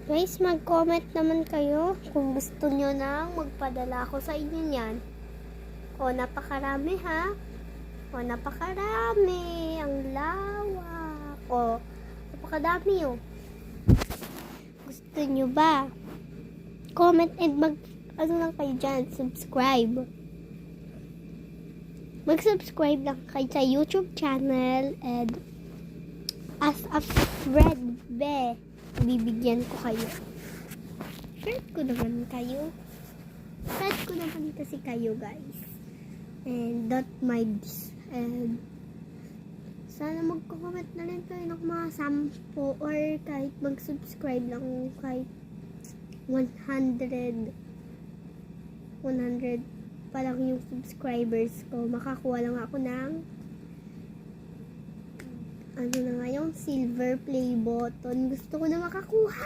Guys, mag-comment naman kayo kung gusto nyo nang magpadala ako sa inyo niyan. O, napakarami ha. O, napakarami. Ang lawak. O, napakadami o. Gusto nyo ba? Comment and ano lang kayo dyan, subscribe. Mag-subscribe lang kayo sa YouTube channel and as a friend, bibigyan ko kayo. Friend ko naman kayo. Friend ko naman kasi kayo, guys. And don't mind. And sana magko-comment na rin kayo ng mga 10 or kahit mag-subscribe lang kahit 100 pa lang yung subscribers ko. Makakuha lang ako ng ano na nga yung silver play button. Gusto ko na makakuha.